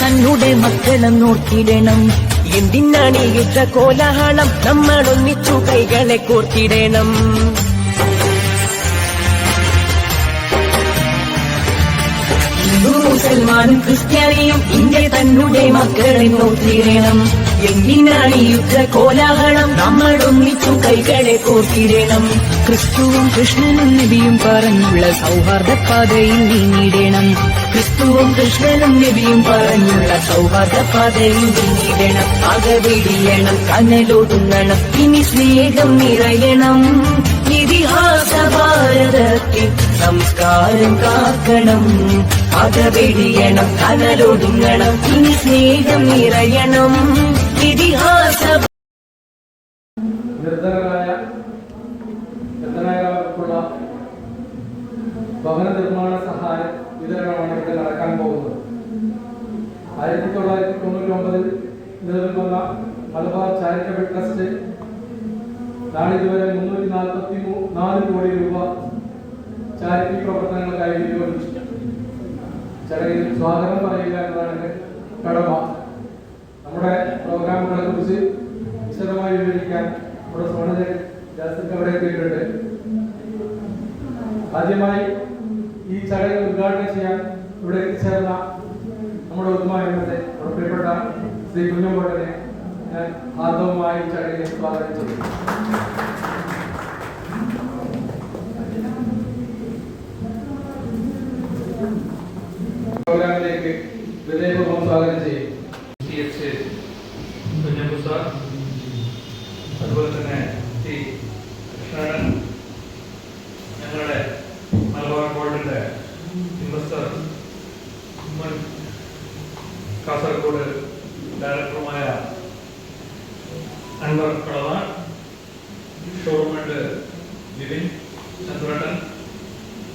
തന്നുടെ മക്കളെ നോക്കിടണം. എന്തിനാണ് ഈ യുദ്ധ കോലാഹലം? നമ്മൾ ഒന്നിച്ചു കൈകളെ കോർത്തിടണം. മുസൽമാനും ക്രിസ്ത്യാനിയും ഇന്ത്യ തന്നുടെ മക്കളെ നോക്കിടണം. എന്തിനാണ് ഈ യുദ്ധ കോലാഹലം? നമ്മൾ ഒന്നിച്ചു കൈകളെ കോർത്തിടണം. ക്രിസ്തുവും കൃഷ്ണനും നബിയും പറഞ്ഞുള്ള സൗഹാർദ്ദ പാതയിൽ നീങ്ങിടണം. ക്രിസ്തുവും കൃഷ്ണനും നബിയും പറഞ്ഞുള്ള സൗഹാർദ്ദ പാതയിൽ നീങ്ങിടണം. അകവെടിയണം, കനലൊടുങ്ങണം, ഇനി സ്നേഹം നിറയണം. ഇതിഹാസ ഭാരതത്തിൽ സംസ്കാരം കാക്കണം. അകവെടിയണം, കനലൊടുങ്ങണം, ഇനി സ്നേഹം നിറയണം. ഇതിഹാസ നിർധനരായവർക്കുള്ള ഭവന നിർമ്മാണ സഹായ വിതരണമാണ് ഇവിടെ നടക്കാൻ പോകുന്നത്. 1999 നിലവിൽ വന്ന മലബാർ ചാരിറ്റബിൾ ട്രസ്റ്റ് നാളിതുവരെ 344 കോടി രൂപ ചാരിറ്റി പ്രവർത്തനങ്ങൾക്കായി വിനിയോഗിച്ചു. ചടങ്ങിൽ സ്വാഗതം പറയുക എന്നതാണ് കടമ. നമ്മുടെ പ്രോഗ്രാമുകളെ കുറിച്ച് വിശദമായി വിവരിക്കാൻ നമ്മുടെ സോണജൻ ജാസിക്ക് അവിടെ എത്തിയിട്ടുണ്ട്. ആദ്യമായി ഈ ചടങ്ങ് ഉദ്ഘാടനം ചെയ്യാൻ ഇവിടെ എത്തിച്ചേർന്ന നമ്മുടെ ഉദ്ഘാടനത്തെ പ്രിയപ്പെട്ട ശ്രീ കുഞ്ഞമ്പോട്ടനെ ഞാൻ ആർദ്രവുമായി ചടങ്ങിൽ സ്വാഗതം ചെയ്തു. പ്രോഗ്രാമിലേക്ക് വിജയപൂർവ്വം സ്വാഗതം ചെയ്യും. അതുപോലെ തന്നെ ശ്രീ കൃഷ്ണൻ, ഞങ്ങളുടെ മലബാർ ഗോൾഡിന്റെ ഇൻവെസ്റ്റർ, കാസർഗോഡ് ഡയറക്ടറുമായ അൻവർ കളവാൻ, ഷോറൂമിന്റെ ലിവിൻ ചന്ദ്രട്ടൻ,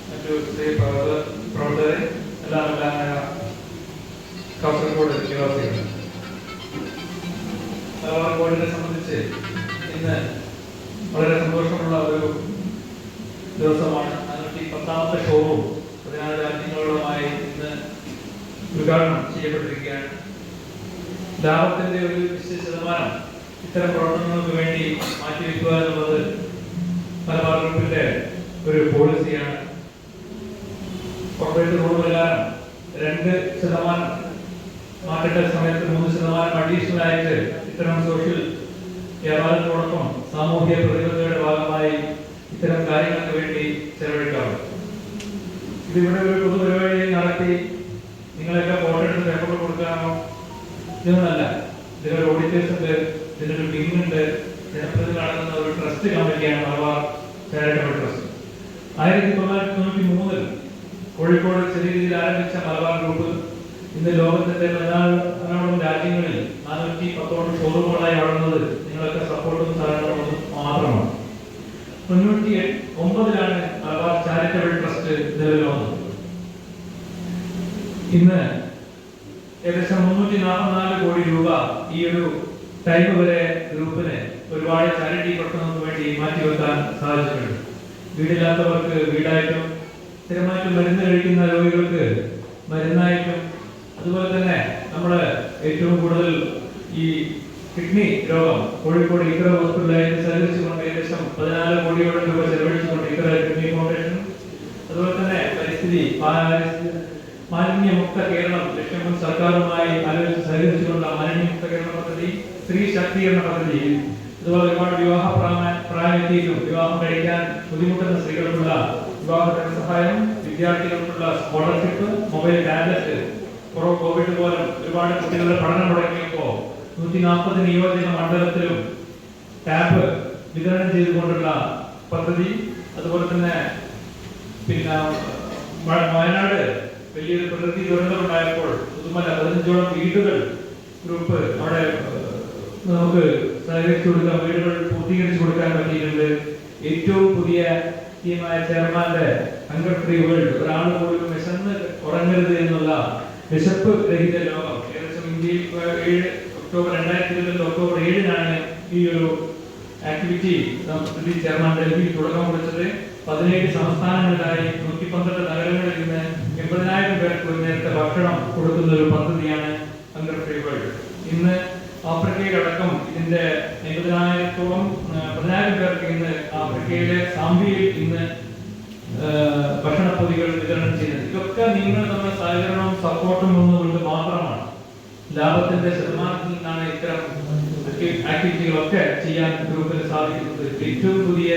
മറ്റു സ്ത്രീ പ്രവർത്തകരെ, എല്ലാവരുമായ കാസർഗോഡ് നിവാസികൾ. മലബാർ ഗോൾഡിനെ സംബന്ധിച്ച് ഇന്ന് വളരെ സന്തോഷമുള്ള ഒരു ദിവസമാണ്. 510ാമത്തെ ഷോറൂം 14 രാജ്യങ്ങളുമായി ഇന്ന് ഉദ്ഘാടനം ചെയ്യപ്പെട്ടിരിക്കുകയാണ്. ലാഭത്തിന്റെ ഒരു നിശ്ചിത ശതമാനം ഇത്തരം പ്രവർത്തനങ്ങൾക്ക് വേണ്ടി മാറ്റിവെക്കുക എന്നുള്ളത് മലബാർ ഗ്രൂപ്പിന്റെ ഒരു പോളിസിയാണ്. കോർപ്പറേറ്റ് റൂൾ പ്രകാരം 2% മാർക്കറ്റ് സമയത്ത് 3% അഡീഷണൽ ആയിട്ട് ഇത്തരം സോഷ്യൽ വ്യാപാരത്തോടൊപ്പം സാമൂഹിക പ്രതിബദ്ധതയുടെ ഭാഗമായി ഇത്തരം കാര്യങ്ങൾക്ക് വേണ്ടി ചെലവഴിക്കാറുണ്ട്. ഇതിവിടെ ഒരു പൊതുപരിപാടി നടത്തി നിങ്ങളൊക്കെ ഫോട്ടോ എടുത്ത് പേപ്പർ കൊടുക്കാനോ ഇതൊന്നല്ല. ഇതിനൊരു ഓഡിറ്റേഴ്സ് ഉണ്ട്, ഇതിനൊരു വിങ് ഉണ്ട്. ജനപ്രതിനിധി നടത്തുന്ന ഒരു ട്രസ്റ്റ് കമ്മിറ്റിയാണ് മലബാർ ചാരിറ്റബിൾ ട്രസ്റ്റ്. 1993 കോഴിക്കോട് ചെറിയ രീതിയിൽ ആരംഭിച്ച മലബാർ ഗ്രൂപ്പ് ഇന്ന് ലോകത്തിന്റെ 14 രാജ്യങ്ങളിൽ 410 ഷോറൂമുകളായി വളർന്നത് നിങ്ങളൊക്കെ സപ്പോർട്ടും സഹകരണവും മാത്രമാണ്. 1999 മലബാർ ചാരിറ്റബിൾ ട്രസ്റ്റ് നിലവിൽ വന്നത്. ഇന്ന് ഏകദേശം 344 കോടി രൂപ ഈ ഒരു ടൈം വരെ ഗ്രൂപ്പിന് ഒരുപാട് ചാരിറ്റി പ്രവർത്തനങ്ങൾക്ക് വേണ്ടി മാറ്റിവെക്കാൻ സാധിച്ചിട്ടുണ്ട്. വീടില്ലാത്തവർക്ക് വീടായിട്ടും, സ്ഥിരമായിട്ട് മരുന്ന് കഴിക്കുന്ന രോഗികൾക്ക് മരുന്നായിട്ടും, അതുപോലെ തന്നെ നമ്മള് ഏറ്റവും കൂടുതൽ ഈ കിഡ്നി രോഗം കോഴിക്കോട് ഇക്കറ ഹോസ്പിറ്റലായിട്ട് സഹകരിച്ചുകൊണ്ട് ഏകദേശം 14 കോടിയോളം രൂപ ചെലവഴിച്ചുകൊണ്ട് ഇക്കറ കിഡ്നി ഫൗണ്ടേഷൻ, അതുപോലെ തന്നെ പരിസ്ഥിതി മാലിന്യമുക്ത കേരളം ലക്ഷ്യം സർക്കാരുമായി ആലോചിച്ച് സഹകരിച്ചുകൊണ്ടുള്ള മാലിന്യമുക്ത കേരള പദ്ധതി, സ്ത്രീ ശാക്തീകരണ പദ്ധതി, അതുപോലെ ഒരുപാട് വിവാഹ പ്രായത്തിലും വിവാഹം കഴിക്കാൻ ബുദ്ധിമുട്ടുന്ന സ്ത്രീകൾക്കുള്ള വിവാഹ ധനസഹായം, വിദ്യാർത്ഥികൾക്കുള്ള സ്കോളർഷിപ്പ്, മൊബൈൽ ടാബ്ലറ്റ്, കോവിഡ് പോലും ഒരുപാട് കുട്ടികളുടെ പഠനം മുടങ്ങിയപ്പോ 140 നിയോജക മണ്ഡലത്തിലും ടാബ് വിതരണം ചെയ്തുകൊണ്ടുള്ള പദ്ധതി. അതുപോലെ തന്നെ പിന്നെ വയനാട് വലിയൊരു പ്രകൃതി ദുരന്തമുണ്ടായപ്പോൾ പുതുമല 15ഓളം വീടുകൾ ഗ്രൂപ്പ് അവിടെ നമുക്ക് സഹകരിച്ചു കൊടുക്കാൻ, വീടുകൾ പൂർത്തീകരിച്ചു കൊടുക്കാൻ പറ്റിയിട്ടുണ്ട്. ഏറ്റവും പുതിയ ടീമായ ചെയർമാന്റെ ഹങ്കർ ഫ്രീ വേൾഡ്, ഒരാൾ പോലും വിശന്ന് ഉറങ്ങരുത് എന്നുള്ള വിശപ്പ് രഹിത ലോകം, ഏകദേശം ഇന്ത്യയിൽ ഒക്ടോബർ 2020 ഈ ഒരു ആക്ടിവിറ്റി ചെയർമാൻ ഡൽഹിയിൽ തുടക്കം കുറിച്ചത്. 17 സംസ്ഥാനങ്ങളിലായി 112 നഗരങ്ങളിൽ നിന്ന് 80,000 പേർക്ക് ഒരു നേരത്തെ ഭക്ഷണം കൊടുക്കുന്ന ഒരു പദ്ധതിയാണ് അണ്ടർ ഫ്രീ വേൾഡ്. ഇന്ന് ആഫ്രിക്കയിലടക്കം ഇതിന്റെ 50,000 പേർക്ക് ഇന്ന് ആഫ്രിക്കയിലെ സാംബിയയിൽ ഇന്ന് ഭക്ഷണപ്പൊതികൾ വിതരണം ചെയ്യുന്നത്. ഇതൊക്കെ നിങ്ങൾ നമ്മുടെ സഹകരണവും സപ്പോർട്ടും ഒന്നുകൊണ്ട് മാത്രമാണ്. ലാഭത്തിന്റെ ശതമാനത്തിൽ നിന്നാണ് ഇത്തരം ആക്ടിവിറ്റികളൊക്കെ ചെയ്യാൻ ഗ്രൂപ്പിന് സാധിക്കുന്നത്. ഏറ്റവും പുതിയ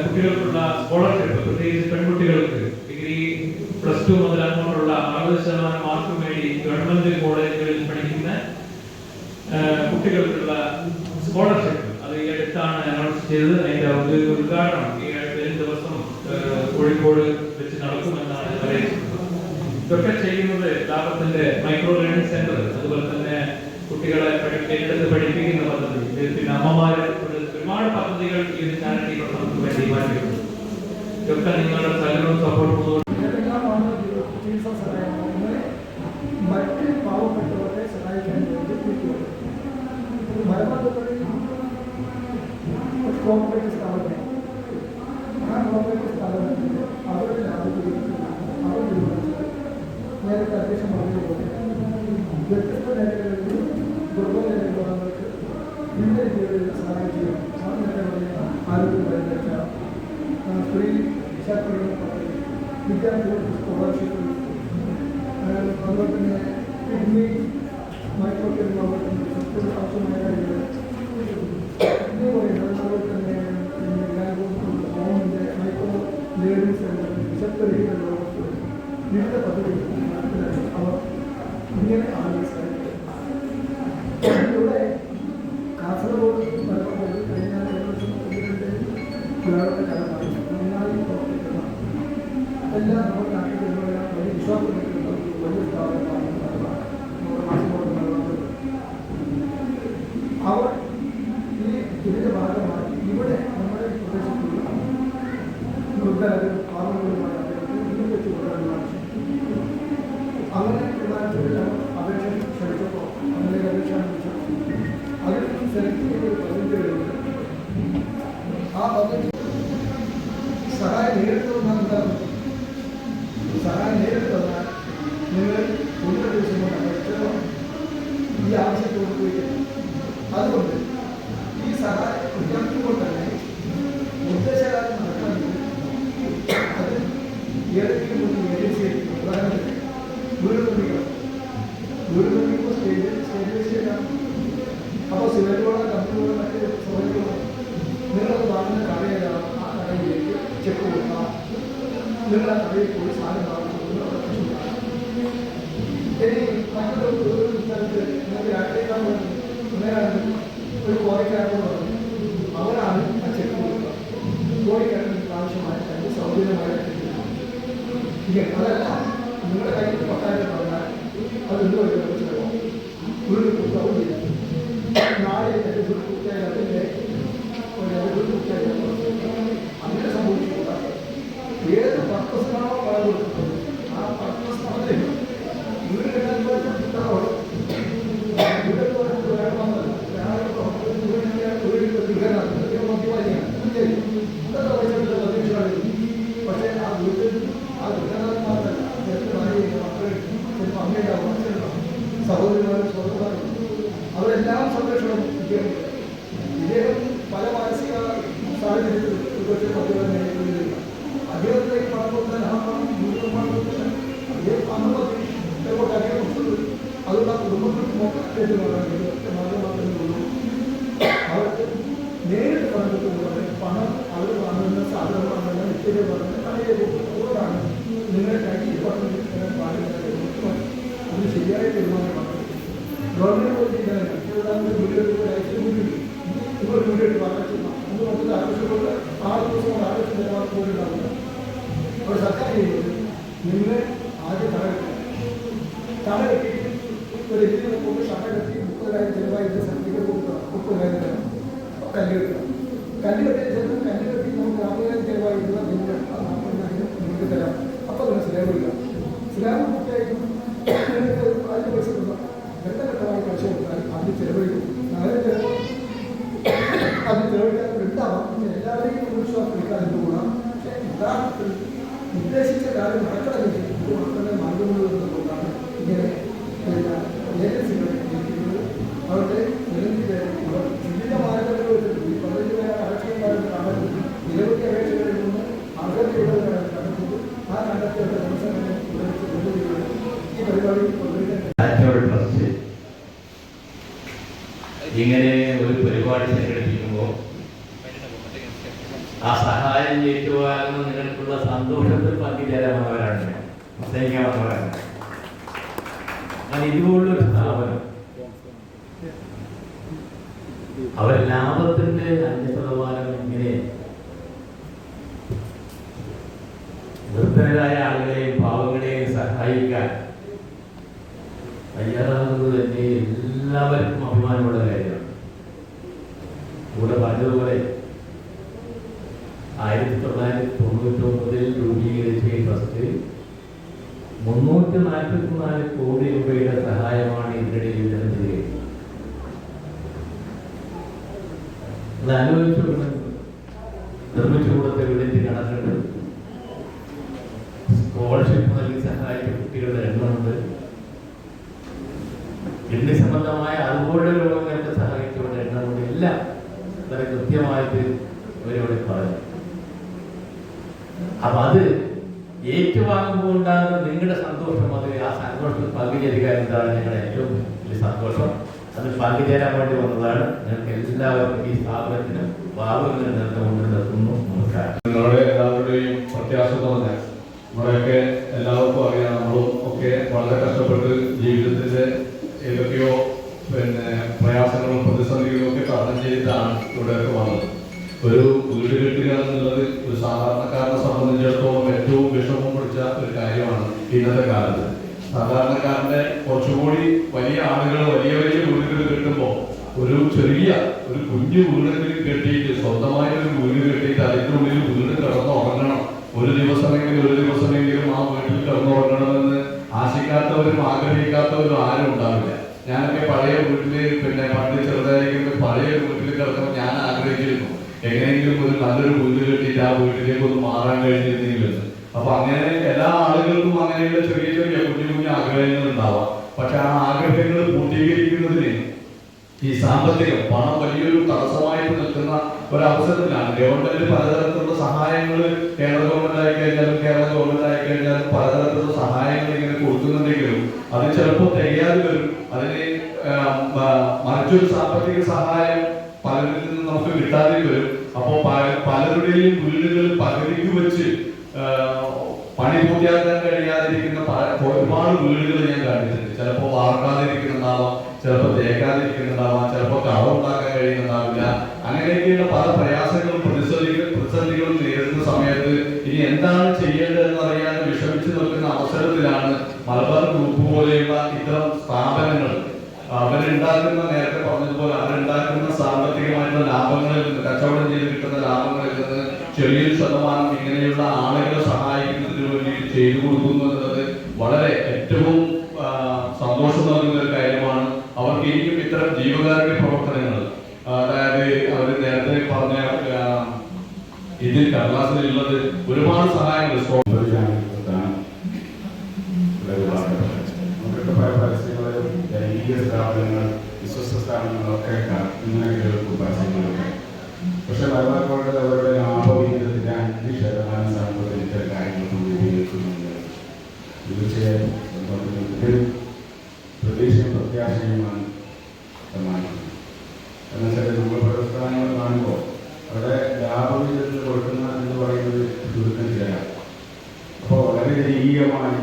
കുട്ടികൾക്കുള്ള സ്കോളർഷിപ്പ്, പ്രത്യേകിച്ച് പെൺകുട്ടികൾക്ക് ഡിഗ്രി +2 മുതൽ അങ്ങോട്ടുള്ള 60% മാർക്ക് നേടി ഗവൺമെന്റ് കോളേജുകളിൽ പഠിക്കുന്ന കുട്ടികൾക്കുള്ള സ്കോളർഷിപ്പ് അത് ഈ അടുത്താണ് അനൗൺസ് ചെയ്തത്. അതിന്റെ ഔദ്യോഗിക ഉദ്ഘാടനം ഈ വരും ദിവസം കോഴിക്കോട് വെച്ച് നടക്കുമെന്നാണ് അറിയിച്ചിട്ടുള്ളത്. ഇതൊക്കെ ചെയ്യുന്നത് ലാഭത്തിന്റെ മൈക്രോ ലേണിംഗ് സെന്റർ, അതുപോലെ തന്നെ കുട്ടികളെ ഏറ്റെടുത്ത് പഠിപ്പിക്കുന്ന പദ്ധതി, പിന്നെ അമ്മമാരെ ഒരുപാട് പദ്ധതികൾ ഈ ഒരു ചാരിറ്റി പ്രവർത്തനത്തിന് വേണ്ടി മാറ്റിയിട്ടുണ്ട്. ഇതൊക്കെ നിങ്ങളുടെ സഹകരണവും സപ്പോർട്ടും ചികിത്സാ സഹായങ്ങൾ മറ്റ് പാവപ്പെട്ടവരെ സഹായിക്കാൻ വേണ്ടി കിട്ടും. മലബാറിൽ കോർപ്പറേറ്റ് സ്ഥാപനം, ആ കോർപ്പറേറ്റ് സ്ഥാപനത്തിൽ അവരുടെ ലാഭത്തിൽ അവർ തീരുമാനിച്ചത് നേരത്തെ അധ്യക്ഷൻ പറഞ്ഞതുപോലെ വ്യത്യസ്ത മേഖലകളിൽ ദുർബല വിഭാഗങ്ങൾക്ക് വിവിധ രീതികളിൽ സഹായം ചെയ്യും. ആരോഗ്യ പരിരക്ഷ, സ്ത്രീ ശാക്തീകരണ പദ്ധതി, വിദ്യാർത്ഥികൾക്ക് സ്കോളർഷിപ്പ്, അതുപോലെ തന്നെ കിഡ്നി മൈക്രോ ടെക്നോളജി ആവശ്യമായ കാര്യങ്ങൾ എന്ന് പറയുന്നത്. അതുപോലെ തന്നെ ഹോമിൻ്റെ മൈക്രോ ലേണിംഗ് സെൻ്റർ, വിശക്തരഹിത ലോകത്ത് വിവിധ പദ്ധതികൾ നടപ്പിലാക്കി അവർ ഇങ്ങനെ ആളുകൾ സഹായിക്കും. ഇവിടെ കാസർഗോഡ് മലപ്പുറം കഴിഞ്ഞ ഏകദേശം 12 കാലമായി നന്നായി പ്രവർത്തിക്കുന്ന എല്ലാ നമ്മുടെ നാട്ടിലുള്ള വലിയ വിശ്വാസത്തിലുള്ള വലിയ സ്ഥാപനമാണ് കാസർഗോഡ് മലബാർ. അവർ ഇതിന്റെ ഭാഗമായി ഇവിടെ നമ്മുടെ പ്രദേശത്തുള്ള വൃദ്ധരും പാവങ്ങളുമായ ഇന്ന് വെച്ച് കൊണ്ടുവരുന്നതാണ്. അങ്ങനെ അപേക്ഷ ക്ഷണിച്ചപ്പോൾ അങ്ങനെ അപേക്ഷ അതിൽ സെലക്ട് ചെയ്ത പദ്ധതികളുണ്ട്. ആ പദ്ധതി സഹായം നേരിട്ട് വന്നാൽ എന്താണ്? സഹായം നേരിട്ട് വന്നാൽ നിങ്ങൾ 1 ദിവസം കൊണ്ട് ഈ ആവശ്യത്തോട് പോയി. അതുകൊണ്ട് ഈ സഹായം ഉയർത്തുമ്പോൾ തന്നെ ഉദ്ദേശകാലം നടക്കണമെങ്കിൽ അത് ഏതെങ്കിലും ഒരു ഏജൻസിയെ ഉദാഹരണത്തിന് വീട് നിർമ്മിക്കുമ്പോൾ സ്റ്റേജ് ചെയ്യണം. അപ്പോൾ സിവലുകളോ കമ്പനികളോ മറ്റ് സൗകര്യങ്ങളോ നിങ്ങളത് വാങ്ങുന്ന കടയിലാണ്. ആ കടയിലേക്ക് ചെക്ക് കൊടുക്കാം. നിങ്ങൾ ആ കടയിൽ പോയി സാധനം വാങ്ങിച്ചു കൊടുക്കുക. ഇനി മറ്റൊരു സ്ഥലത്ത് നിങ്ങൾക്ക് രാഷ്ട്രീയക്കാർ അങ്ങനെയാണെങ്കിൽ ഒരു കോഴിക്കാരനോട് പറഞ്ഞു അവരാണ് ആ ചെക്ക് കൊടുക്കുക. കോഴിക്കാരന് ആവശ്യമായ സൗകര്യമായ അതല്ല നിങ്ങളുടെ കയ്യിൽ 10,000 പറഞ്ഞാൽ അത് എന്ത് വരെ ചിലവാകും. വീട് കൊടുക്കാവും ചെയ്യാം. നാളെ എൻ്റെ വീട് കുട്ടിയായി അതിൻ്റെ വീട് കുട്ടിയായി അങ്ങനെ സംഭവിച്ചിട്ടുള്ള ഏത് പർപ്പസിനാണോ പണം കൊടുക്കുന്നത് ആ പർപ്പസ് അതിൽ വീട് കെട്ടാൻ വീടെന്ന് പക്ഷേ ആ വീട്ടിൽ ആ വീട്ടുകാരന്മാരല്ല അമ്മയുണ്ടാവും, സഹോദരിമാരും സഹോദരന്മാരും അവരെല്ലാം സംരക്ഷണം കിട്ടിയിട്ടുണ്ട്. ഇദ്ദേഹം പല മാനസിക സാഹചര്യത്തിൽ ഒരുപക്ഷെ പദ്ധതി നേരിടുന്നില്ല. അദ്ദേഹത്തിലേക്ക് പണം കൊടുത്താൽ ആ പണം വീണ്ടും പണം കൊടുത്തില്ല. അദ്ദേഹം അന്ന് പദ്ധതി അദ്ദേഹം കൊടുത്തത് അതുകൊണ്ട് ആ കുടുംബങ്ങൾക്ക് മൊത്തത്തിൽ മാർഗമാക്കുന്നുള്ളൂ. അവർക്ക് നേരിട്ട് പണം കൊടുക്കുന്നത് പണം അവർ വാങ്ങുന്ന സാധനം വാങ്ങുന്ന നിശ്ചയം വാങ്ങുന്ന കടയിലേക്ക് അതുകൊണ്ടാണ് നിങ്ങളുടെ കയ്യിൽ പണം പാടില്ല. അത് ശരിയായ തീരുമാനമാണ്. ഗവൺമെന്റ് വീടുകൾക്ക് ഇപ്പോൾ വീടുകൾ പറഞ്ഞു അത് നമുക്ക് ആവശ്യമുള്ള 6 ദിവസം കൊണ്ട് ആവശ്യം നിലവാരം പോലുണ്ടാവില്ല. അപ്പോൾ സർക്കാർ ചെയ്യുന്നത് നിങ്ങൾ ആദ്യം തട കെട്ടിയിട്ട് ഒരു ഇതിന് കൊണ്ട് തട കെട്ടി 30,000 ചിലവായിട്ട് സർട്ടിഫിക്കറ്റ് കൊടുക്കുക. 30,000 തരാം. കല്ല് കെട്ടുക. കല്ല് കെട്ടിയ ശേഷം കല്ല് കെട്ടി നമുക്ക് 40,000 ചിലവായിട്ടുള്ള നിങ്ങൾ 40,000 നിങ്ങൾക്ക് തരാം. അപ്പോൾ നിങ്ങൾ സ്ലാബ് ഇല്ല. സ്ലാബ് പൂർത്തിയായിട്ടും നിങ്ങൾക്ക് അതിന് പൈസ കൊടുക്കാം. ഘട്ടഘട്ടമായി പൈസ കൊടുത്താൽ അത് ചിലവഴിക്കും. നല്ല ചിലവ് അത് ചിലവഴിക്കാൻ ഉണ്ടാവാം. എല്ലാവരെയും വിശ്വാസം എടുക്കാതിന് കൂടാം. പക്ഷേ യഥാർത്ഥത്തിൽ ഉദ്ദേശിച്ച കാര്യം നടക്കണമെങ്കിൽ ഇത് മാത്രമേ മാർഗമുള്ളൂ എന്നതുകൊണ്ടാണ് ഇങ്ങനെ ഏജൻസികളെ അവരുടെ നിരന്തര വിവിധ മാനദണ്ഡങ്ങൾ വെച്ചിട്ട് ഈ 15 പേരെ അപേക്ഷകളുണ്ടായിരുന്ന കണ്ടെത്തി നിരവധി അപേക്ഷകളിൽ നിന്ന് അർഹതയുള്ളവരാണ് കണ്ടെത്തുന്നത്. ആ കണ്ടെത്തിയവരുടെ ദിവസങ്ങളെ ഈ പരിപാടിയിൽ ട്രസ്റ്റ് ഇങ്ങനെ ഒരു പരിപാടി സംഘടിപ്പിക്കുമ്പോൾ ആ സഹായം ഏറ്റുവാങ്ങുന്ന നിങ്ങൾക്കുള്ള സന്തോഷത്തിൽ പങ്കുചേരാവുന്നവരാണ്, സ്നേഹിക്കാവുന്നവരാണ്. ഞാൻ ഇതുപോലൊരു സ്ഥാപനം അവർ ലാഭത്തിന്റെ 5% ഇങ്ങനെ നിർദ്ധനരായ ആളുകളെയും പാവങ്ങളെയും സഹായിക്കാൻ തയ്യാറാകുന്നത് തന്നെ എല്ലാവർക്കും അഭിമാനമുള്ള കാര്യമാണ്. കൂടെ പറഞ്ഞതുപോലെ 1999 രൂപീകരിച്ച ഈ ട്രസ്റ്റ് 344 കോടി രൂപയുടെ സഹായമാണ് ഇതിനിടെ വിതരണം ചെയ്യുന്നത്. അത് ആലോചിച്ചു നിർമ്മിച്ചു കൊടുത്ത വീടിന്റെ കണക്കുണ്ട്, സ്കോളർഷിപ്പ് നൽകി സഹായിച്ച കുട്ടികളുടെ എണ്ണമുണ്ട്, കിഡ്നി സംബന്ധമായ അതുപോലുള്ള രോഗങ്ങൾക്ക് സഹായിച്ചവരുടെ എണ്ണമുണ്ട്. എല്ലാം വളരെ കൃത്യമായിട്ട് അവരോട് പറഞ്ഞു. അപ്പൊ അത് ഏറ്റുവാങ്ങുമ്പോൾ ഉണ്ടാകുന്ന നിങ്ങളുടെ സന്തോഷം, അത് ആ സന്തോഷത്തിൽ പങ്കുചേരുക എന്നതാണ് ഞങ്ങളുടെ ഏറ്റവും വലിയ സന്തോഷം. അത് പങ്കുചേരാൻ വേണ്ടി വന്നതാണ്. ഞങ്ങൾക്ക് എല്ലാവർക്കും ഈ സ്ഥാപനത്തിന് ഭാവിയിൽ നിർത്തുന്നു. നമസ്കാരം. നിങ്ങളുടെ എല്ലാവരുടെയും പ്രത്യാശ തോന്നുക നമ്മളെയൊക്കെ എല്ലാവർക്കും അറിയാം. നമ്മളും ഒക്കെ വളരെ കഷ്ടപ്പെട്ട് ജീവിതത്തിന്റെ ഏതൊക്കെയോ പ്രയാസങ്ങളും പ്രതിസന്ധികളും ഒക്കെ തരണം ചെയ്തിട്ടാണ് ഇവിടെയൊക്കെ വന്നത്. ഒരു വീട് കെട്ടുക എന്നുള്ളത് ഒരു സാധാരണക്കാരനെ സംബന്ധിച്ചിടത്തോളം ഏറ്റവും വിഷമം പിടിച്ച ഒരു കാര്യമാണ് ഇന്നത്തെ കാലത്ത്. സാധാരണക്കാരന്റെ കുറച്ചുകൂടി വലിയ ആളുകൾ വലിയ വലിയ വീടുകൾ കെട്ടുമ്പോൾ ഒരു കുഞ്ഞു വീടെങ്കിലും കെട്ടിയിട്ട് സ്വന്തമായ ഒരു വീട് കെട്ടിയിട്ട് അതിൻ്റെ ഉള്ളിൽ വീട് കിടന്നുറങ്ങണം, ഒരു ദിവസമെങ്കിലും ആ വീട്ടിൽ കിടന്നുറങ്ങണമെന്ന് ആശിക്കാത്തവരും ആഗ്രഹിക്കാത്തവരും ആരും ഉണ്ടാവില്ല. ഞാനൊക്കെ പഴയ വീട്ടില് പണ്ട് ചെറുതായിരിക്കുമ്പോൾ പഴയ വീട്ടിൽ കിടക്കുമ്പോൾ ഞാൻ ആഗ്രഹിച്ചിരുന്നു എങ്ങനെയെങ്കിലും ഒരു നല്ലൊരു വീട് കെട്ടിയിട്ട് ആ വീട്ടിലേക്ക് ഒന്ന് മാറാൻ കഴിഞ്ഞിരുന്നെങ്കിലും. അപ്പൊ അങ്ങനെ എല്ലാ ആളുകൾക്കും അങ്ങനെയുള്ള ചെറിയ കുഞ്ഞു ആഗ്രഹങ്ങൾ ഉണ്ടാവാം. പക്ഷെ ആ ആഗ്രഹങ്ങൾ പൂർത്തീകരിക്കുന്നതിന് ഈ സാമ്പത്തികം പണം വലിയൊരു തടസ്സമായിട്ട് നിൽക്കുന്ന ഒരവസരത്തിലാണ്. ഗവൺമെന്റ് പലതരത്തിലുള്ള സഹായങ്ങൾ കേരള ഗവൺമെന്റ് ആയിക്കഴിഞ്ഞാലും പലതരത്തിലുള്ള സഹായങ്ങൾ ഇങ്ങനെ കൊടുക്കുന്നുണ്ടെങ്കിലും അത് ചിലപ്പോൾ തികയാതെ വരും. അതിന് മറിച്ചൊരു സാമ്പത്തിക സഹായം പലരിൽ നിന്ന് നമുക്ക് കിട്ടാതെ വരും. അപ്പോൾ പലരുടെയും വീടുകൾ പകുതിക്ക് വെച്ച് പണി പൂർത്തിയാക്കാൻ കഴിയാതിരിക്കുന്ന ഒരുപാട് വീടുകൾ ഞാൻ കണ്ടിട്ടുണ്ട്. ചിലപ്പോൾ വാർക്കാതിരിക്കുന്നുണ്ടാവാം, ചിലപ്പോൾ തേക്കാതിരിക്കുന്നുണ്ടാവാം, ചിലപ്പോൾ കടമുണ്ടാക്കാൻ കഴിയുന്നുണ്ടാവില്ല. അങ്ങനെയൊക്കെയുള്ള പല പ്രയാസങ്ങളും പ്രതിസന്ധികളും നേരിടുന്ന സമയത്ത് ഇനി എന്താണ് ചെയ്യേണ്ടതെന്ന് അറിയാതെ വിഷമിച്ചു നിൽക്കുന്ന അവസരത്തിലാണ് മലബാർ ഗ്രൂപ്പ് പോലെയുള്ള ഇത്തരം സ്ഥാപനങ്ങൾ അവരുണ്ടാക്കുന്ന, നേരത്തെ പറഞ്ഞതുപോലെ അവരുണ്ടാക്കുന്ന സാമ്പത്തികമായിട്ടുള്ള ലാഭങ്ങളിൽ നിന്ന്, കച്ചവടം ചെയ്ത് കിട്ടുന്ന ലാഭങ്ങളിൽ നിന്ന് ചെറിയൊരു ശതമാനം ഇങ്ങനെയുള്ള ആളുകളെ സഹായിക്കുന്നതിന് വേണ്ടി ചെയ്തു കൊടുക്കുന്നു എന്നത് വളരെ ഏറ്റവും സന്തോഷം നൽകുന്ന ഒരു കാര്യമാണ്. അവർക്ക് ഇനിയും ഇത്തരം ജീവകാരുണ്യ പ്രവർത്തനങ്ങൾ, അതായത് അവർ നേരത്തെ പറഞ്ഞ ഇതിൽ കടലാസിലുള്ളത് ഒരുപാട് സഹായങ്ങൾ ജനകീയ സ്ഥാപനങ്ങൾ, വിശ്വസ്ത സ്ഥാപനങ്ങളൊക്കെ ഇങ്ങനെ കേൾക്കും പരസ്യങ്ങളൊക്കെ. പക്ഷെ മലബാർ അവരുടെ ലാഭവിഹിതത്തിന്റെ 5% സാമ്പത്തിക കാര്യങ്ങൾ ഉപയോഗിക്കുന്നുണ്ട്. തീർച്ചയായും പ്രതീക്ഷയും പ്രത്യാശയുമാണ് സമ്മാനിക്കുന്നത്. എന്നുവെച്ചാൽ നമ്മൾ പ്രസ്ഥാനങ്ങൾ കാണുമ്പോൾ അവിടെ ലാഭവിഹിതത്തിൽ കൊടുക്കുന്ന എന്ന് പറയുന്നത് ചുരുക്കത്തിലാണ്. അപ്പോൾ വളരെ ജനകീയമായി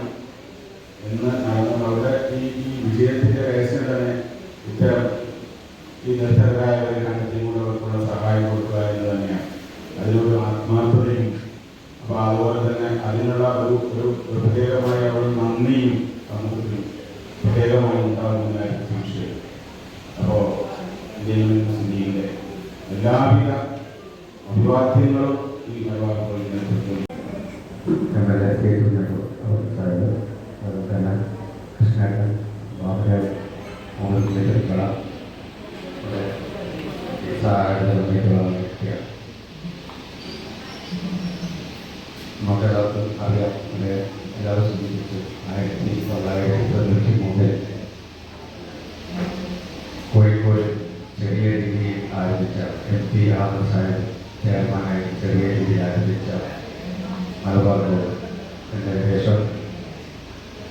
എന്ന് അവിടെ ഈ വിജയത്തിന്റെ രഹസ്യം തന്നെ ഇത്തരം ഈ നിർദ്ധരായവരെ കണ്ടെത്തിക്കൊണ്ടവർക്കുള്ള സഹായം കൊടുക്കുക എന്ന് തന്നെയാണ്. അതിനൊരു ആത്മാർത്ഥതയും അപ്പോൾ അതുപോലെ തന്നെ അതിനുള്ള ഒരു പ്രത്യേകമായ ഒരു നന്ദിയും സമൂഹത്തിനും പ്രത്യേകമായി ഉണ്ടാകുന്നതായിട്ട് സംശയം. അപ്പോൾ ഇന്ത്യയിലെ എല്ലാവിധ അഭിവാദ്യങ്ങളും ഈ മലബാർ നേതൃത്വം കൃഷ്ണേട്ടൻ, ബാബുരാജ്, മോഹൻകല നമുക്കെല്ലാവർക്കും അറിയാം. എല്ലാവരും സൂചിപ്പിച്ച് 1993 MP ആനന്ദ് സാഹിബ് ചെയർമാനായി ചെറിയ രീതിയിൽ ആരംഭിച്ച മലബാർ ബോർഡ് ഏകദേശം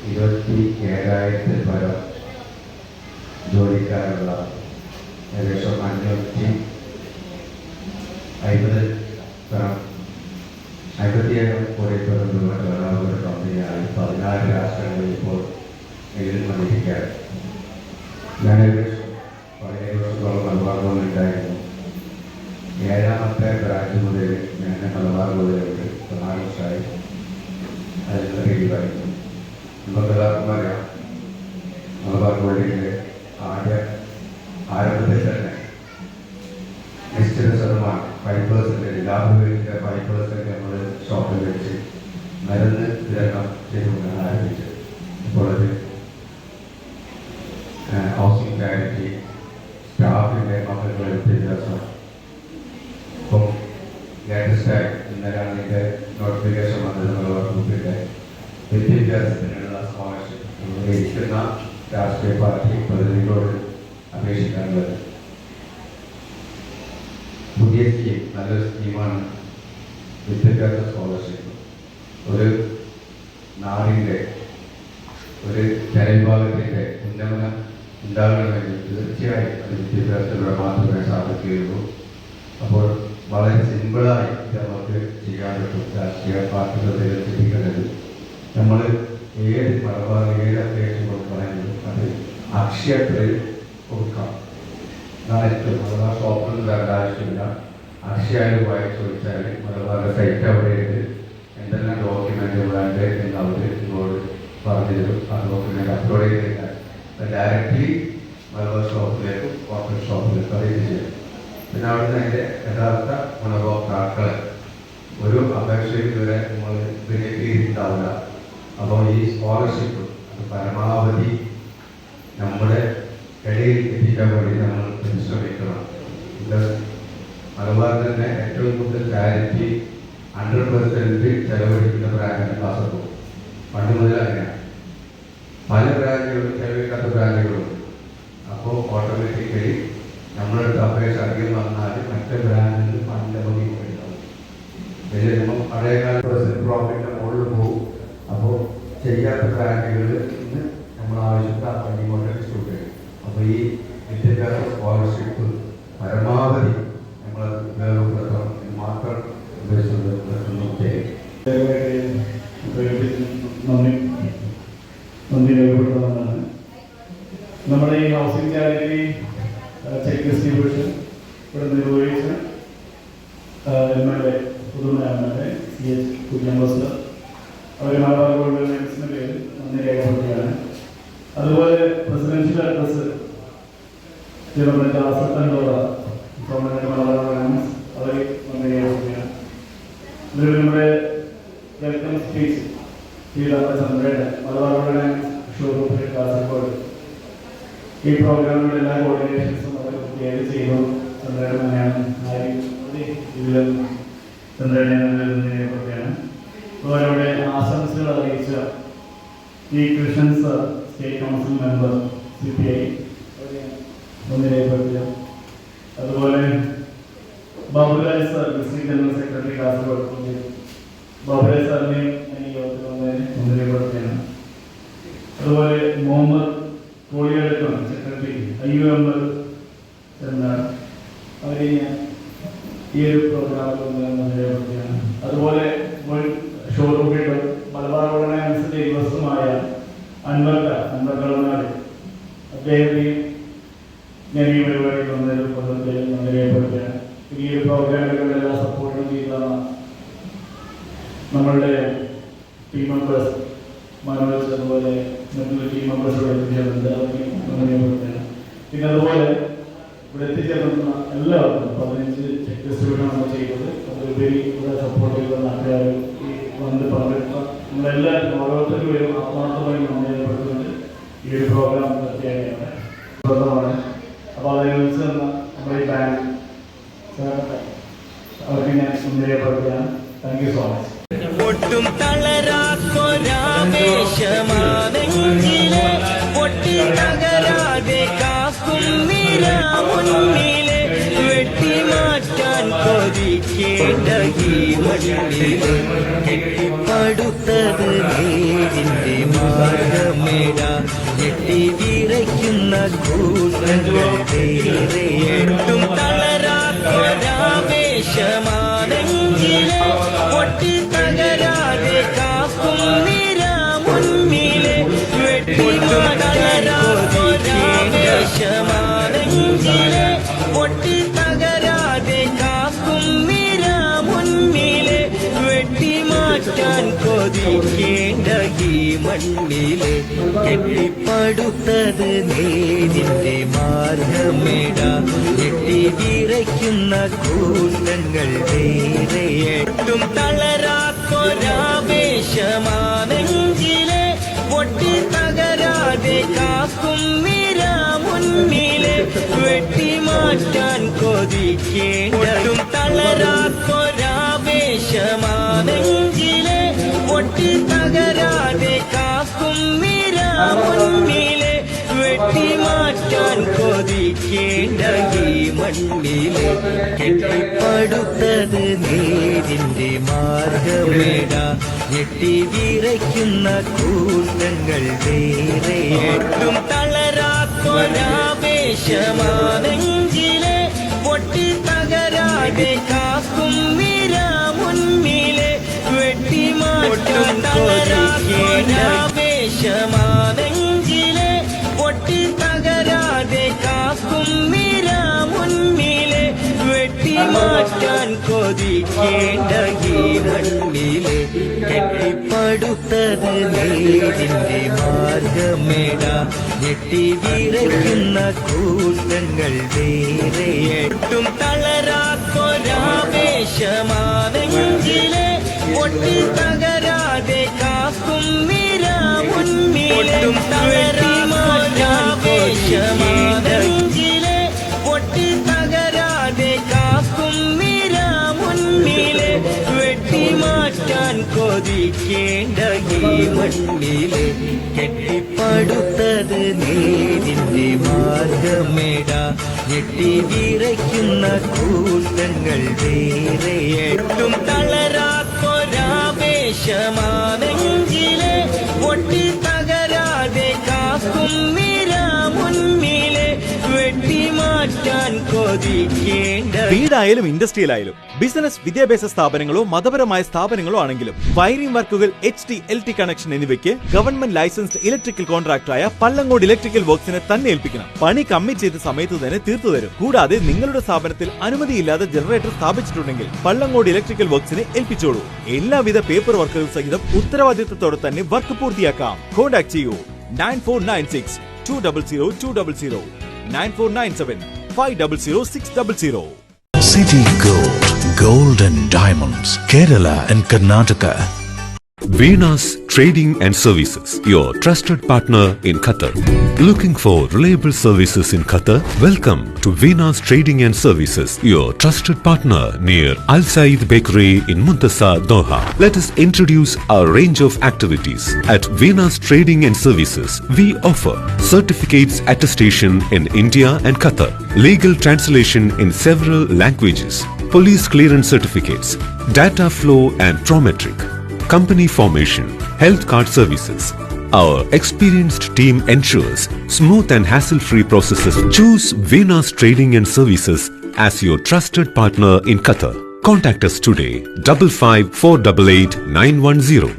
27,000 പരം ജോലിക്കാരുള്ള ഏകദേശം 50,000 കോടി രൂപ ടേണോവർ കമ്പനിയായി 14 രാഷ്ട്രങ്ങളിൽ ഇപ്പോൾ നിലവിൽ വന്നിരിക്കുകയാണ്. ഞാൻ ഏകദേശം 17 വർഷത്തോളം മലബാർ ബോർഡിൽ ഉണ്ടായിരുന്നു. 7ാമത്തെ ബ്രാഞ്ച് മുതൽ ഞാൻ മലബാർ ബോർഡിലുണ്ട്. 4 വർഷമായി അതിൽ റിലീവായിരുന്നു. നമുക്കെല്ലാവർക്കും അറിയാം, മലബാർ ബോർഡിൻ്റെ ആരംഭത്തിൽ തന്നെ നിശ്ചിത ശതമാനം 5% ലാഭവിഹിത 5% നമ്മൾ ഷോപ്പിൽ വെച്ച് മരുന്ന് വിതരണം ചെയ്തുകൊണ്ടാണ് ആരംഭിച്ചത്. ഇപ്പോൾ അത് ഹൗസിംഗ് ചാരിറ്റി, സ്റ്റാഫിൻ്റെ മക്കളുടെ വിദ്യാഭ്യാസം, ഇപ്പം ലേറ്റസ്റ്റായി ഇന്നലെയാണ് ഇതിൻ്റെ നോട്ടിഫിക്കേഷൻ വന്നത്. മലബാർ ഗ്രൂപ്പിൻ്റെ വിദ്യാഭ്യാസത്തിനുള്ള സ്കോളർഷിപ്പ് ഇരിക്കുന്ന രാഷ്ട്രീയ പാർട്ടി പ്രതിനിധികളോട് അപേക്ഷിക്കാനുള്ളത്. പുതിയ സ്കീം, നല്ലൊരു സ്കീമാണ് വിദ്യാഭ്യാസ സ്കോളർഷിപ്പ്. ഒരു നാടിൻ്റെ ഒരു ജനവിഭാഗത്തിൻ്റെ ഉന്നമനം ഉണ്ടാകണമെങ്കിൽ തീർച്ചയായും അത് വിദ്യാഭ്യാസത്തിലൂടെ മാത്രമേ സാധിക്കുകയുള്ളൂ. അപ്പോൾ വളരെ സിമ്പിളായി നമുക്ക് ചെയ്യാൻ പറ്റും. രാഷ്ട്രീയ പാർട്ടികളുടെ ചിന്തിക്കുന്നത് നമ്മൾ മലബാർ ഏത് അപേക്ഷ കൊടുക്കണമെങ്കിലും അത് അക്ഷയത്തിൽ കൊടുക്കാം. അതാണ് ഏറ്റവും മലബാർ ഷോപ്പിൽ വരേണ്ട ആവശ്യമില്ല. അക്ഷയയിൽ പോയി ചോദിച്ചാൽ മലബാറിൻ്റെ സൈറ്റ് അവിടെയുണ്ട്, എന്തെല്ലാം ഡോക്യുമെൻ്റ് വേണ്ടത് എന്ന് അവർ നിങ്ങളോട് പറഞ്ഞു തരും. ആ ഡോക്യുമെൻ്റ് അപ്ലോഡ് ചെയ്ത് കഴിഞ്ഞാൽ ഡയറക്റ്റ്ലി മലബാർ ഷോപ്പിലേക്കും കോർപ്പറേറ്റ് ഷോപ്പിലേക്കും അത് ചെയ്യും. പിന്നെ അവിടുന്ന് അതിൻ്റെ യഥാർത്ഥ ഗുണഭോക്താക്കളെ ഒരു അപേക്ഷയിൽ ഇതുവരെ നമ്മൾ വിലയിരുത്തിയിട്ടുണ്ടാവില്ല. അപ്പോൾ ഈ സ്കോളർഷിപ്പ് അത് പരമാവധി നമ്മുടെ ഇടയിൽ എത്തിക്കാൻ വേണ്ടി നമ്മൾ പരിശ്രമിക്കണം. ഇത് മലബാറിൽ തന്നെ ഏറ്റവും കൂടുതൽ ചാരിറ്റി 100% ചെലവഴിക്കുന്ന ബ്രാഞ്ചാണ് കാസർഗോഡ്. പണ്ട് മുതൽ അങ്ങനെയാണ്. പല ബ്രാഞ്ചുകളും ചെലവഴിക്കാത്ത ബ്രാഞ്ചുകളുണ്ട്. അപ്പോൾ ഓട്ടോമാറ്റിക്കലി നമ്മളടുത്ത് അപേക്ഷ അധികം വന്നാൽ മറ്റേ ബ്രാൻഡിൽ ഫണ്ട് ഉണ്ടാവും. വലിയ നമ്മൾ പഴയകാല പ്രോഫിറ്റിൻ്റെ മുകളിൽ പോകും. അപ്പോൾ ചെയ്യാത്ത ബ്രാൻഡുകൾ ഇന്ന് നമ്മൾ ആവശ്യത്തെ ആ ഫണ്ട് കൊണ്ട് ഡിസ്ട്രിബ്യൂട്ട് ചെയ്യും. അപ്പോൾ ഈ വിദ്യാഭ്യാസ സ്കോളർഷിപ്പ് പരമാവധി നമ്മളത് ഉപയോഗപ്പെടുത്തണം എന്ന് മാത്രം നന്ദി രേഖപ്പെടുത്തുന്നതാണ്. നമ്മുടെ ഈ ഹൗസിംഗ് ചാരിറ്റി ചെക്ക് ഡിസ്ട്രിബ്യൂഷൻ ഇവിടെ നിർവഹിച്ച MLA പുതുമ MLA CH കുര്യംബോസ് അവർ മലബാർ ഗോൾഡ് ലയൻസിൻ്റെ പേരിൽ നന്ദി രേഖപ്പെടുത്തുകയാണ്. അതുപോലെ പ്രസിഡൻഷ്യൽ അഡ്രസ് മലബാർ ലയൻസ് അവർ നന്ദി രേഖപ്പെടുത്തുകയാണ്. ഇതിൽ നമ്മുടെ വെൽക്കം സ്പീച്ച് ചന്ദ്രയുടെ മലബാർ ഗോൾഡ് ലയൻസ് ഷോറൂമിൽ കാസർഗോഡ് ഈ പ്രോഗ്രാമിൻ്റെ എല്ലാ കോർഡിനേഷൻസും അവർ ക്ലിയർ ചെയ്തു. ചന്ദ്രയുടെ തന്നെയാണ് ഇതിലും ചന്ദ്രയുടെ രേഖപ്പെടുത്തുകയാണ്. അവരുടെ ആശംസകൾ അറിയിച്ച ഈ Krishnan sir state council member CPI ഒന്ന് രേഖപ്പെടുത്തുക. അതുപോലെ Baburaj sir district general secretary Kasaragod, Baburaj സാറിനെയും ഈ യോഗത്തിൽ ഒന്ന് രേഖപ്പെടുത്തുകയാണ്. അതുപോലെ മുഹമ്മദ് കോളിയടക്കം സെക്രട്ടറി IUML എന്നാണ് അവരെ ഈ ഒരു പ്രോഗ്രാമിൽ ഒന്ന് രേഖപ്പെടുത്തുകയാണ്. അതുപോലെ ഷോറൂമിൽ മലബാർ ഓർഗനൈസേഷൻ്റെ ദിവസമായ അൻവർ കളനാട് അദ്ദേഹത്തെയും ഞാൻ ഈ പരിപാടിയിൽ ഒന്ന് രേഖപ്പെടുത്തുകയാണ്. ഈ ഒരു പ്രോഗ്രാമുകളുടെ എല്ലാ സപ്പോർട്ടും ചെയ്താണ് നമ്മളുടെ ടീം മെമ്പേഴ്സ് മനോജ്, അതുപോലെ മറ്റുള്ള ടീം മെമ്പേഴ്സോട് എത്തിച്ചേർന്നുണ്ട്. അതൊക്കെയും ഒന്ന് രേഖപ്പെടുത്തുകയാണ്. പിന്നെ അതുപോലെ ഇവിടെ എത്തിച്ചേർന്ന എല്ലാവർക്കും 15 ചെക്ക് ഡിസ്ട്രിബ്യൂഷൻ നമ്മൾ ചെയ്തത്. അതുപരി ഇവിടെ സപ്പോർട്ട് ചെയ്ത നാട്ടുകാർ ഈ വന്ന് പങ്കെടുത്ത നമ്മളെല്ലാവരും ഓരോരുത്തരും വരും ആത്മാർത്ഥമായി നമ്മൾ രേഖപ്പെടുത്തുന്നുണ്ട്. ഈ ഒരു പ്രോഗ്രാം തീർച്ചയായാണ്. അപ്പോൾ അതിനനുസരിച്ച് തന്ന നമ്മുടെ ഈ ബാങ്ക് അവർക്ക് ഞാൻ രേഖപ്പെടുത്തുകയാണ്. Thank you so much. ഒട്ടും തളരാത്തൊരാവേശമാണെങ്കിലേ പൊട്ടി തകരാതെ കാക്കും നിര മുന്നിലെ വെട്ടിമാറ്റി മാറ്റാൻ കൊതിക്കേണ്ട ഈ മണ്ണിലെ കെട്ടിപ്പടുത്തത് നേരിന്റെ മാർഗമേട ഞെട്ടി വിറയ്ക്കുന്ന കൂട്ടങ്ങൾ വേറെയെട്ടും തളരാത്തൊരാവേശമാണെങ്കിലെ പൊട്ടി തകരാതെ കാക്കും നിര മുന്നിലെ വെട്ടിമാറ്റാവേശമാണെങ്കിലെ പൊട്ടി തകരാതെ കാക്കും നിര മുന്നിലെ വെട്ടിമാറ്റാൻ കൊതിക്കേണ്ട ഈ മണ്ണിലെ കെട്ടിപ്പടുത്തത് നേരിന്റെ മാർഗമേട ഞെട്ടി വിറയ്ക്കുന്ന കൂട്ടങ്ങൾ വേറെയെട്ടും തളരാത്തൊരാവേശമാണെങ്കിലെ പൊട്ടി തകരാതെ കാക്കും നിര മുന്നിലെ വെട്ടിമാറ്റാൻ കൊതിക്കേണ്ടും തളരാത്തൊരാവേശമാണെങ്കിലെ പൊട്ടി തകരാതെ കാക്കും നിര മുന്നിലെ വെട്ടിമാറ്റാൻ കൊതിക്കേണ്ട ഈ മണ്ണിലെ കെട്ടിപ്പടുത്തത് നേരിന്റെ മാർഗമേട ഞെട്ടി വിറയ്ക്കുന്ന കൂട്ടങ്ങൾ വേറെയെട്ടും തളരാത്തൊരാവേശമാണെങ്കിലെ പൊട്ടി തകരാതെ കാക്കും നിര മുന്നിലെ വെട്ടിമാറ്റാൻ തളരാത്തൊരാവേശമാണെങ്കിലെ പൊട്ടി തകരാതെ കാക്കും നിര മുന്നിലെ വെട്ടിമാറ്റാൻ കൊതിക്കേണ്ട ഈ മണ്ണിലെ കെട്ടിപ്പടുത്തത് നേരിന്റെ മാർഗമേട ഞെട്ടി വിറയ്ക്കുന്ന കൂട്ടങ്ങൾ വേറെയെട്ടും തളരാത്തൊരാവേശമാണെങ്കിലെ പൊട്ടി തകരാതെ കാക്കും നിര മുന്നിലും തളരാവേശമാണെങ്കിലെ പൊട്ടി തകരാതെ കാക്കും നിര മുന്നിലെ വെട്ടിമാറ്റാൻ കൊതിക്കേണ്ട ഈ മണ്ണിലെ കെട്ടിപ്പടുത്തത് നേരിന്റെ മാർഗമേട ഞെട്ടി വിറയ്ക്കുന്ന കൂട്ടങ്ങൾ വേറെയെട്ടും തളരാത്തൊരാവേശമാണെങ്കിലെ പൊട്ടി തകരാതെ കാക്കും നിര മുന്നിലെ വെട്ടിമാറ്റാൻ കൊതിക്കേണ്ട. വീടായാലും ഇൻഡസ്ട്രിയിലായാലും ബിസിനസ്, വിദ്യാഭ്യാസ സ്ഥാപനങ്ങളോ മതപരമായ സ്ഥാപനങ്ങളോ ആണെങ്കിലും വയറിംഗ് വർക്കുകൾ, HT, LT കണക്ഷൻ എന്നിവയ്ക്ക് ഗവൺമെന്റ് ലൈസൻസ്ഡ് ഇലക്ട്രിക്കൽ കോൺട്രാക്ടറായ പള്ളങ്ങോട് ഇലക്ട്രിക്കൽ വർക്സിനെ തന്നെ ഏൽപ്പിക്കണം. പണി കമ്മിറ്റ് ചെയ്ത സമയത്ത് തന്നെ തീർത്തു തരും. കൂടാതെ നിങ്ങളുടെ സ്ഥാപനത്തിൽ അനുമതിയില്ലാതെ ജനറേറ്റർ സ്ഥാപിച്ചിട്ടുണ്ടെങ്കിൽ പള്ളങ്ങോട് ഇലക്ട്രിക്കൽ വർക്സിനെ ഏൽപ്പിച്ചോളൂ. എല്ലാവിധ പേപ്പർ വർക്കുകൾ സഹിതം ഉത്തരവാദിത്തത്തോടെ തന്നെ വർക്ക് പൂർത്തിയാക്കാം. കോൺടാക്ട് ചെയ്യൂ 9496 200 200 9497 500 600. City Gold, Gold and Diamonds, Kerala and Karnataka. Venus Trading and Services, your trusted partner in Qatar. Looking for reliable services in Qatar? Welcome to Venus Trading and Services, your trusted partner near Al Said Bakery in Muntasa, Doha. Let us introduce our range of activities. At Venus Trading and Services, we offer certificates attestation in India and Qatar, legal translation in several languages, police clearance certificates, data flow and prometric, company formation, health card services. Our experienced team ensures smooth and hassle-free processes. Choose Venus Trading and Services as your trusted partner in Qatar. Contact us today 55488910.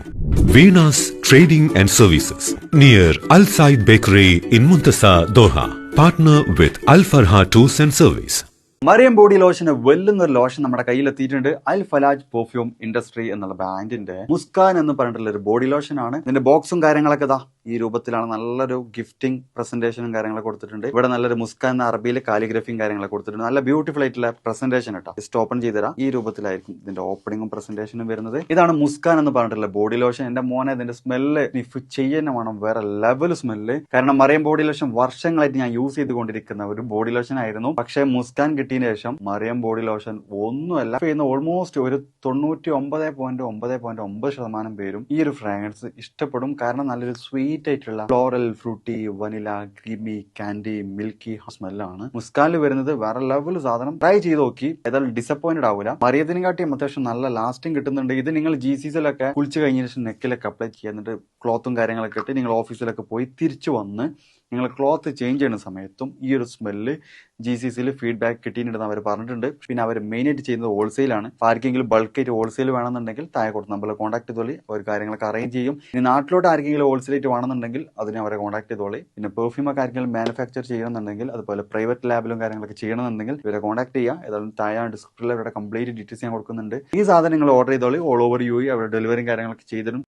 Venus Trading and Services near Al Said Bakery in Muntasa, Doha. Partner with Al Farha Tours and Service. Mariam body ലോഷന് വെല്ലുന്നൊരു lotion നമ്മുടെ കയ്യിലെത്തിയിട്ടുണ്ട്. Al Falaj perfume industry എന്നുള്ള ബ്രാൻഡിന്റെ മുസ്കാൻ എന്ന് പറഞ്ഞിട്ടുള്ള ഒരു body lotion ആണ്. ഇതിന്റെ ബോക്സും കാര്യങ്ങളൊക്കെ ഇതാ ഈ രൂപത്തിലാണ്. നല്ലൊരു ഗിഫ്റ്റിംഗ് പ്രസന്റേഷനും കാര്യങ്ങളൊക്കെ കൊടുത്തിട്ടുണ്ട്. ഇവിടെ നല്ലൊരു മുസ്കാൻ എന്ന അറബിയിൽ കാലിഗ്രഫിയും കാര്യങ്ങളൊക്കെ കൊടുത്തിട്ടുണ്ട്. നല്ല ബ്യൂട്ടിഫുൾ ആയിട്ടുള്ള പ്രസന്റേഷൻ കേട്ടോ. ജസ്റ്റ് ഓപ്പൺ ചെയ്തുതരാം. ഈ രൂപത്തിലായിരിക്കും ഇതിന്റെ ഓപ്പണിങ്ങും പ്രസന്റേഷനും വരുന്നത്. ഇതാണ് മുസ്കാൻ എന്ന് പറഞ്ഞിട്ടുള്ള ബോഡി ലോഷൻ. എന്റെ മോനെ ഇതിന്റെ സ്മെല്ല് സ്നിഫ് ചെയ്യുന്ന വേണം, വേറെ ലെവൽ സ്മെല്ല്. കാരണം മറിയം ബോഡി ലോഷൻ വർഷങ്ങളായിട്ട് ഞാൻ യൂസ് ചെയ്തുകൊണ്ടിരിക്കുന്ന ഒരു ബോഡി ലോഷൻ ആയിരുന്നു. പക്ഷേ മുസ്കാൻ കിട്ടിയതിന് ശേഷം മറിയം ബോഡി ലോഷൻ ഒന്നുമല്ല ചെയ്യുന്ന ഓൾമോസ്റ്റ് ഒരു 99.9% പേരും ഈ ഒരു ഫ്രാഗ്രൻസ് ഇഷ്ടപ്പെടും. കാരണം നല്ലൊരു സ്വീറ്റ് സ്വീറ്റ് ആയിട്ടുള്ള floral, fruity, vanilla, creamy, candy, milky സ്മെല്ലാണ്. മുസ്കാനിൽ വരുന്നത് വേറെ ലെവൽ സാധനം. ട്രൈ ചെയ്ത് നോക്കി, ഏതായാലും ഡിസപ്പോയിന്റഡ് ആവില്ല. മറിയതിനെ കാട്ടിയും അത്യാവശ്യം നല്ല ലാസ്റ്റിംഗ് കിട്ടുന്നുണ്ട്. ഇത് നിങ്ങൾ GCCയിലൊക്കെ കുളിച്ച് കഴിഞ്ഞ ശേഷം നെക്കിലൊക്കെ അപ്ലൈ ചെയ്യുക, എന്നിട്ട് ക്ലോത്തും കാര്യങ്ങളൊക്കെ ഇട്ട് നിങ്ങൾ ഓഫീസിലൊക്കെ പോയി തിരിച്ചു വന്ന് നിങ്ങൾ ക്ലോത്ത് ചേഞ്ച് ചെയ്യുന്ന സമയത്തും ഈ ഒരു സ്മെല്ല് GCCയിൽ ഫീഡ്ബാക്ക് കിട്ടിയിട്ടുണ്ടെന്ന് അവർ പറഞ്ഞിട്ടുണ്ട്. പിന്നെ അവർ മെയിനായിട്ട് ചെയ്യുന്നത് ഹോൾസെയിലാണ്. ആർക്കെങ്കിലും ബൾക്കായിട്ട് ഹോൾസെയിൽ വേണമെന്നുണ്ടെങ്കിൽ താഴെ കൊടുത്ത് നമ്മളെ കോൺടാക്ട് ചെയ്തോളി, അവർ കാര്യങ്ങളൊക്കെ അറേഞ്ച് ചെയ്യും. ഇനി നാട്ടിലോട്ട് ആർക്കെങ്കിലും ഹോൾസെയിലായിട്ട് വേണമെന്നുണ്ടെങ്കിൽ അതിനെ അവരെ കോൺടാക്ട് ചെയ്തോളി. പിന്നെ പെർഫ്യൂമൊക്കെ ആർക്കെങ്കിലും മാനുഫാക്ചർ ചെയ്യണമെന്നുണ്ടെങ്കിൽ, അതുപോലെ പ്രൈവറ്റ് ലാബിലും കാര്യങ്ങളൊക്കെ ചെയ്യണമെന്നുണ്ടെങ്കിൽ ഇവരെ കോൺടാക്ട് ചെയ്യുക. ഏതായാലും താഴെ ഡിസ്ക്രിപ്ഷനിൽ അവരുടെ കംപ്ലീറ്റ് ഡീറ്റെയിൽസ് ഞാൻ കൊടുക്കുന്നുണ്ട്. ഈ സാധനം നിങ്ങൾ ഓർഡർ ചെയ്തോളി. ഓൾ ഓവർ UAE അവരുടെ ഡെലിവറിയും കാര്യങ്ങളൊക്കെ ചെയ്തിടും.